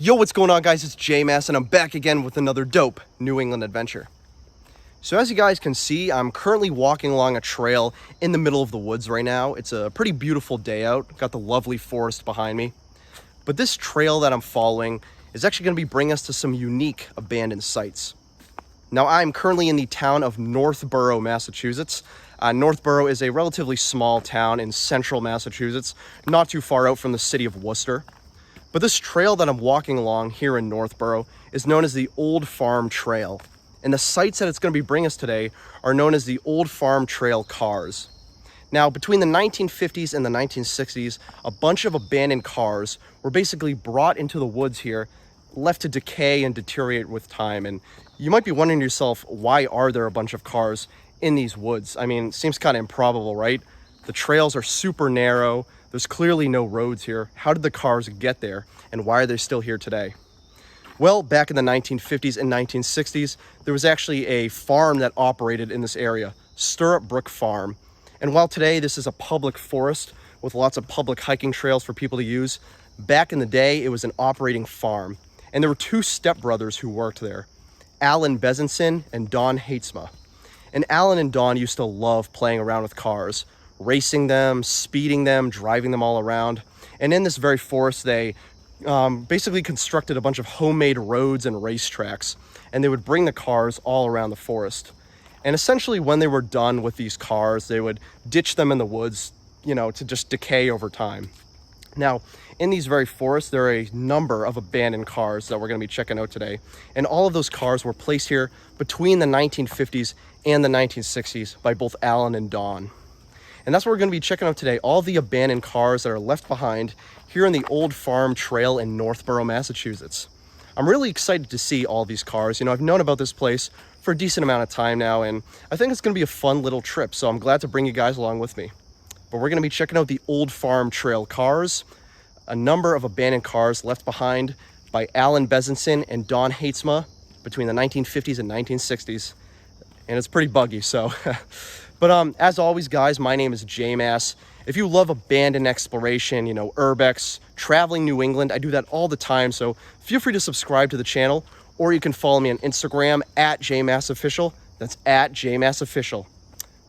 Yo, what's going on, guys? It's J-Mass, and I'm back again with another dope New England adventure. So as you guys can see, I'm currently walking along a trail in the middle of the woods right now. It's a pretty beautiful day out. Got the lovely forest behind me. But this trail that I'm following is actually going to be bringing us to some unique abandoned sites. Now, I'm currently in the town of Northborough, Massachusetts. Northborough is a relatively small town in central Massachusetts, not too far out from the city of Worcester. But this trail that I'm walking along here in Northborough is known as the Old Farm Trail. And the sites that it's going to be bringing us today are known as the Old Farm Trail cars. Now, between the 1950s and the 1960s, a bunch of abandoned cars were basically brought into the woods here, left to decay and deteriorate with time. And you might be wondering to yourself, why are there a bunch of cars in these woods? I mean, it seems kind of improbable, right? The trails are super narrow. There's clearly no roads here. How did the cars get there, and why are they still here today? Well, back in the 1950s and 1960s, there was actually a farm that operated in this area, Stirrup Brook Farm. And while today this is a public forest with lots of public hiking trails for people to use, back in the day it was an operating farm. And there were two stepbrothers who worked there, Allan Bezanson and Haitsma. And Allan and Don used to love playing around with cars, racing them, speeding them, driving them all around. And in this very forest, they basically constructed a bunch of homemade roads and racetracks, and they would bring the cars all around the forest. And essentially, when they were done with these cars, they would ditch them in the woods, to just decay over time. Now, in these very forests, there are a number of abandoned cars that we're going to be checking out today. And all of those cars were placed here between the 1950s and the 1960s by both Allan and Don. And that's what we're going to be checking out today, all the abandoned cars that are left behind here in the Old Farm Trail in Northborough, Massachusetts. I'm really excited to see all these cars. I've known about this place for a decent amount of time now, and I think it's going to be a fun little trip, so I'm glad to bring you guys along with me. But we're going to be checking out the Old Farm Trail cars, a number of abandoned cars left behind by Allan Bezanson and Don Haitsma between the 1950s and 1960s. And it's pretty buggy, so... But as always, guys, my name is J-Mass. If you love abandoned exploration, urbex, traveling New England, I do that all the time. So feel free to subscribe to the channel, or you can follow me on Instagram at JMassOfficial. That's at JMassOfficial.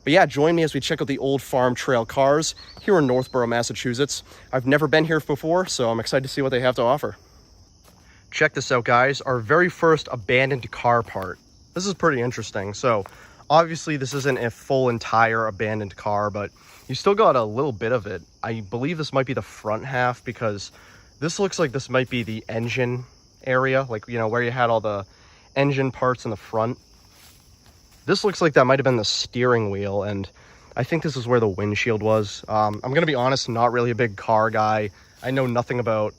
But yeah, join me as we check out the Old Farm Trail cars here in Northborough, Massachusetts. I've never been here before, so I'm excited to see what they have to offer. Check this out, guys. Our very first abandoned car part. This is pretty interesting. So obviously, this isn't a full entire abandoned car, but you still got a little bit of it. I believe this might be the front half, because this looks like this might be the engine area, like, where you had all the engine parts in the front. This looks like that might have been the steering wheel, and I think this is where the windshield was. I'm going to be honest, not really a big car guy. I know nothing about,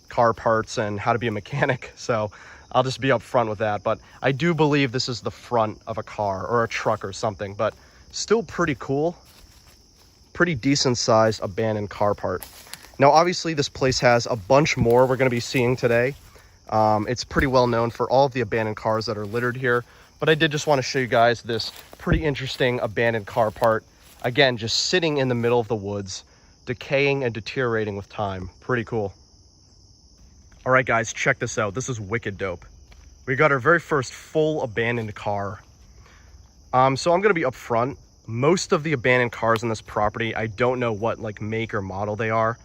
car parts and how to be a mechanic, so I'll just be up front with that. But I do believe this is the front of a car or a truck or something, but still pretty cool. Pretty decent sized abandoned car part. Now, obviously, this place has a bunch more we're going to be seeing today. It's pretty well known for all of the abandoned cars that are littered here, but I did just want to show you guys this pretty interesting abandoned car part. Again, just sitting in the middle of the woods, decaying and deteriorating with time. Pretty cool. All right, guys, check this out. This is wicked dope. We got our very first full abandoned car. So I'm going to be up front. Most of the abandoned cars on this property, I don't know what make or model they are,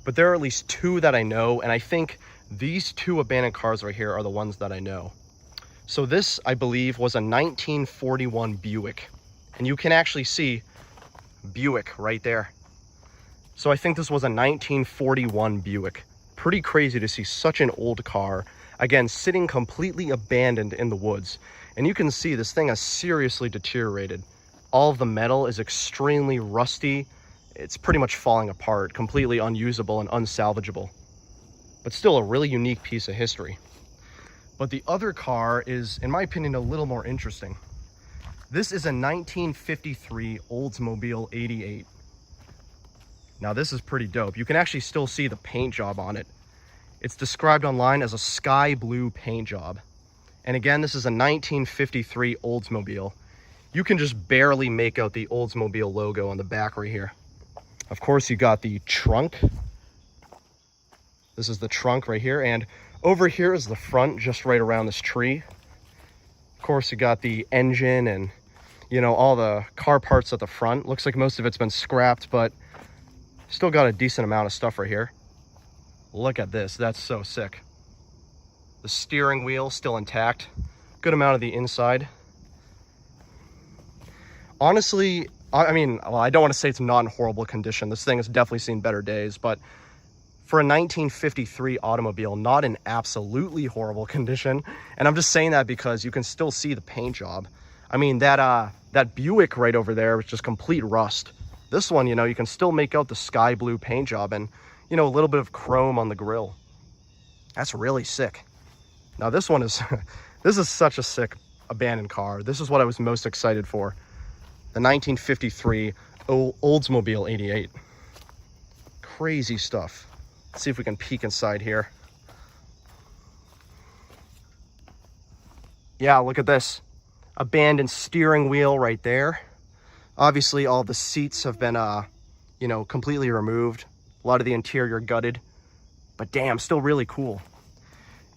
but there are at least two that I know, and I think these two abandoned cars right here are the ones that I know. So this, I believe, was a 1941 Buick, and you can actually see Buick right there. So I think this was a 1941 Buick. Pretty crazy to see such an old car, again, sitting completely abandoned in the woods. And you can see this thing has seriously deteriorated. All of the metal is extremely rusty. It's pretty much falling apart, completely unusable and unsalvageable. But still a really unique piece of history. But the other car is, in my opinion, a little more interesting. This is a 1953 Oldsmobile 88. Now, this is pretty dope. You can actually still see the paint job on it. It's described online as a sky blue paint job. And again, this is a 1953 Oldsmobile. You can just barely make out the Oldsmobile logo on the back right here. Of course, you got the trunk. This is the trunk right here, and over here is the front, just right around this tree. Of course, you got the engine and, you know, all the car parts at the front. Looks like most of it's been scrapped, but still got a decent amount of stuff right here. Look at this, that's so sick. The steering wheel still intact. Good amount of the inside. Honestly, I mean, well, I don't want to say it's not in horrible condition. This thing has definitely seen better days, but for a 1953 automobile, not in absolutely horrible condition. And I'm just saying that because you can still see the paint job. I mean, that Buick right over there was just complete rust. This one, you know, you can still make out the sky blue paint job and, you know, a little bit of chrome on the grille. That's really sick. Now this one is, this is such a sick abandoned car. This is what I was most excited for. The 1953 Oldsmobile 88. Crazy stuff. Let's see if we can peek inside here. Yeah, look at this. Abandoned steering wheel right there. Obviously, all the seats have been, you know, completely removed. A lot of the interior gutted. But damn, still really cool.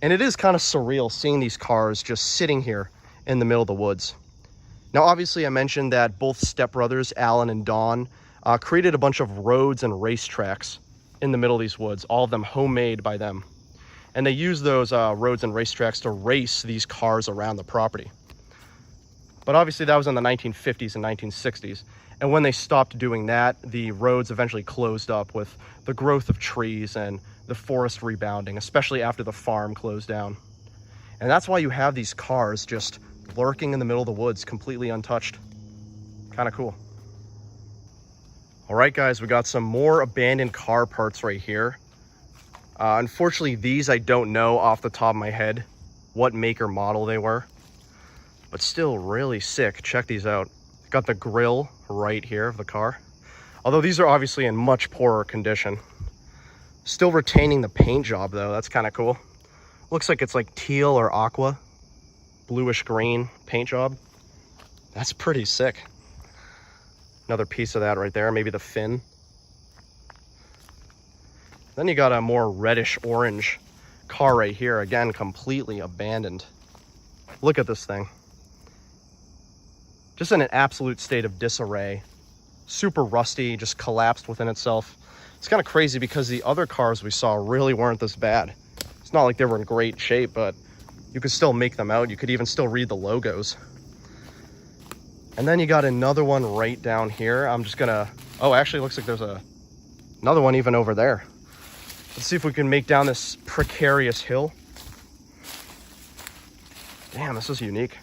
And it is kind of surreal seeing these cars just sitting here in the middle of the woods. Now, obviously, I mentioned that both stepbrothers, Allan and Don, created a bunch of roads and racetracks in the middle of these woods, all of them homemade by them. And they use those roads and racetracks to race these cars around the property. But obviously that was in the 1950s and 1960s. And when they stopped doing that, the roads eventually closed up with the growth of trees and the forest rebounding, especially after the farm closed down. And that's why you have these cars just lurking in the middle of the woods, completely untouched. Kind of cool. All right, guys, we got some more abandoned car parts right here. Unfortunately, these I don't know off the top of my head what make or model they were, but still really sick. Check these out. Got the grill right here of the car. Although these are obviously in much poorer condition. Still retaining the paint job though, that's kind of cool. Looks like it's like teal or aqua, bluish green paint job. That's pretty sick. Another piece of that right there, maybe the fin. Then you got a more reddish orange car right here, again, completely abandoned. Look at this thing. Just in an absolute state of disarray. Super rusty, just collapsed within itself. It's kind of crazy because the other cars we saw really weren't this bad. It's not like they were in great shape, but you could still make them out. You could even still read the logos. And then you got another one right down here. I'm just gonna, oh, actually looks like there's another one even over there. Let's see if we can make down this precarious hill. Damn, this is unique.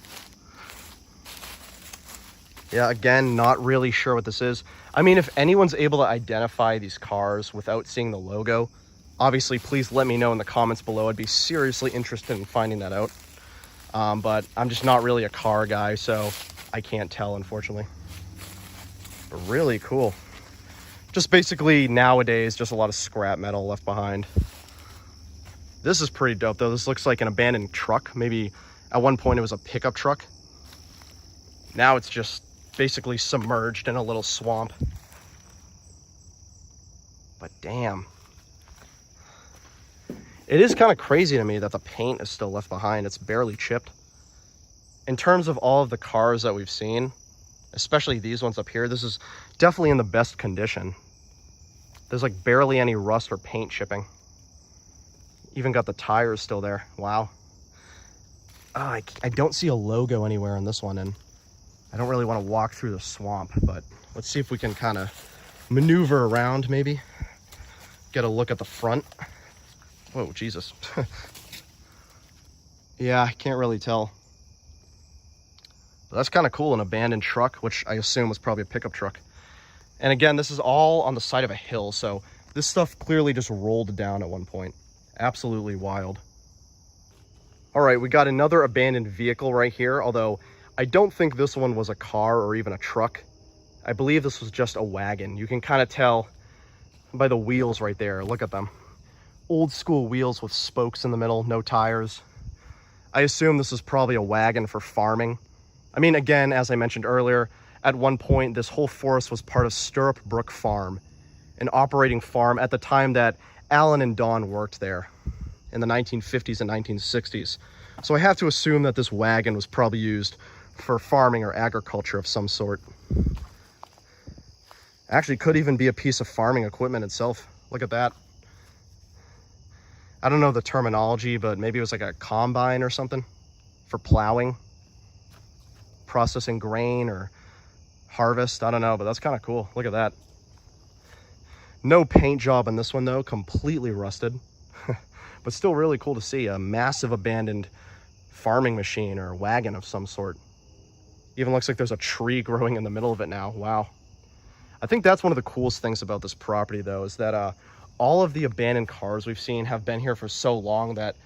Yeah, again, not really sure what this is. I mean, if anyone's able to identify these cars without seeing the logo, obviously, please let me know in the comments below. I'd be seriously interested in finding that out. But I'm just not really a car guy, so I can't tell, unfortunately. But really cool. Just basically nowadays, just a lot of scrap metal left behind. This is pretty dope though. This looks like an abandoned truck. Maybe at one point it was a pickup truck. Now it's just basically submerged in a little swamp. But damn. It is kind of crazy to me that the paint is still left behind. It's barely chipped. In terms of all of the cars that we've seen, especially these ones up here, this is definitely in the best condition. There's like barely any rust or paint chipping. Even got the tires still there. Wow. I don't see a logo anywhere on this one, and I don't really want to walk through the swamp, but let's see if we can kind of maneuver around maybe. Get a look at the front. Whoa, Jesus. Yeah, I can't really tell. But that's kind of cool, an abandoned truck, which I assume was probably a pickup truck. And again, this is all on the side of a hill, so this stuff clearly just rolled down at one point. Absolutely wild. All right, we got another abandoned vehicle right here, although I don't think this one was a car or even a truck. I believe this was just a wagon. You can kind of tell by the wheels right there. Look at them. Old school wheels with spokes in the middle, no tires. I assume this is probably a wagon for farming. I mean, again, as I mentioned earlier, at one point, this whole forest was part of Stirrup Brook Farm, an operating farm at the time that Allan and Dawn worked there in the 1950s and 1960s. So I have to assume that this wagon was probably used for farming or agriculture of some sort. Actually, could even be a piece of farming equipment itself. Look at that. I don't know the terminology, but maybe it was like a combine or something for plowing, processing grain or harvest. I don't know, but that's kind of cool. Look at that. No paint job on this one though, completely rusted, but still really cool to see a massive abandoned farming machine or wagon of some sort. Even looks like there's a tree growing in the middle of it now. Wow. I think that's one of the coolest things about this property though, is that all of the abandoned cars we've seen have been here for so long that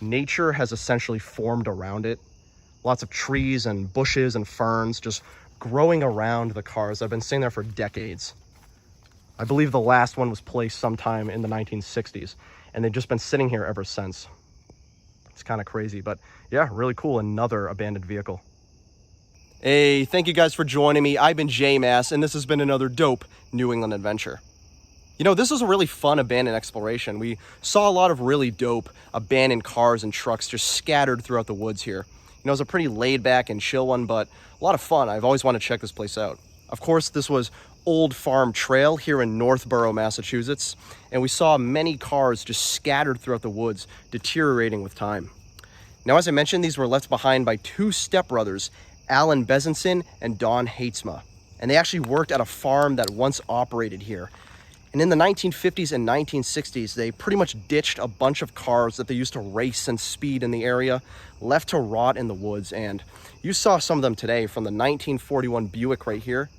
nature has essentially formed around it. Lots of trees and bushes and ferns just growing around the cars that have been sitting there for decades. I believe the last one was placed sometime in the 1960s, and they've just been sitting here ever since. It's kind of crazy, but yeah, really cool. Another abandoned vehicle. Hey, thank you guys for joining me. I've been J-Mass, and this has been another dope New England adventure. You know, this was a really fun abandoned exploration. We saw a lot of really dope abandoned cars and trucks just scattered throughout the woods here. You know, it was a pretty laid back and chill one, but a lot of fun. I've always wanted to check this place out. Of course, this was Old Farm Trail here in Northborough, Massachusetts, and we saw many cars just scattered throughout the woods, deteriorating with time. Now, as I mentioned, these were left behind by two stepbrothers, Allan Bezanson and Dawn Haitsma, and they actually worked at a farm that once operated here. And in the 1950s and 1960s, they pretty much ditched a bunch of cars that they used to race and speed in the area, left to rot in the woods. And you saw some of them today, from the 1941 Buick right here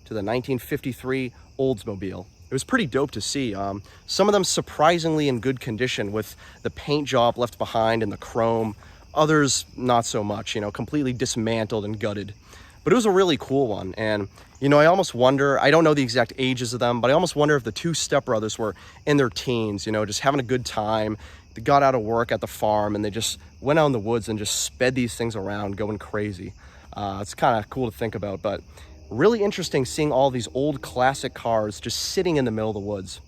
to the 1953 Oldsmobile. It was pretty dope to see. Some of them surprisingly in good condition with the paint job left behind and the chrome. Others, not so much, you know, completely dismantled and gutted. But it was a really cool one. And, you know, I almost wonder, I don't know the exact ages of them, but I almost wonder if the two stepbrothers were in their teens, you know, just having a good time. They got out of work at the farm and they just went out in the woods and just sped these things around, going crazy. It's kind of cool to think about, but really interesting seeing all these old classic cars just sitting in the middle of the woods.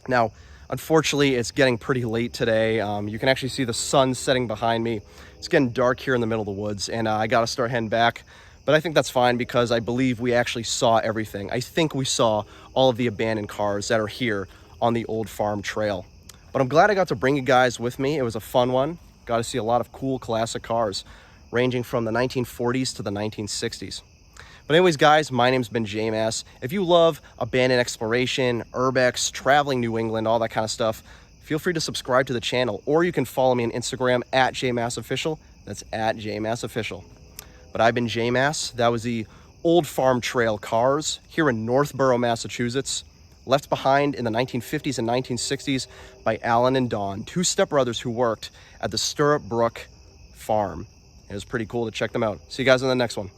Now, unfortunately, it's getting pretty late today. You can actually see the sun setting behind me. It's getting dark here in the middle of the woods, and I got to start heading back. But I think that's fine because I believe we actually saw everything. I think we saw all of the abandoned cars that are here on the Old Farm Trail. But I'm glad I got to bring you guys with me. It was a fun one. Got to see a lot of cool classic cars ranging from the 1940s to the 1960s. But anyways, guys, my name's been J-Mass. If you love abandoned exploration, urbex, traveling New England, all that kind of stuff, feel free to subscribe to the channel, or you can follow me on Instagram at JMassOfficial. That's at JMassOfficial. But I've been J-Mass. That was the Old Farm Trail cars here in Northborough, Massachusetts, left behind in the 1950s and 1960s by Allan and Dawn, two stepbrothers who worked at the Stirrup Brook Farm. It was pretty cool to check them out. See you guys in the next one.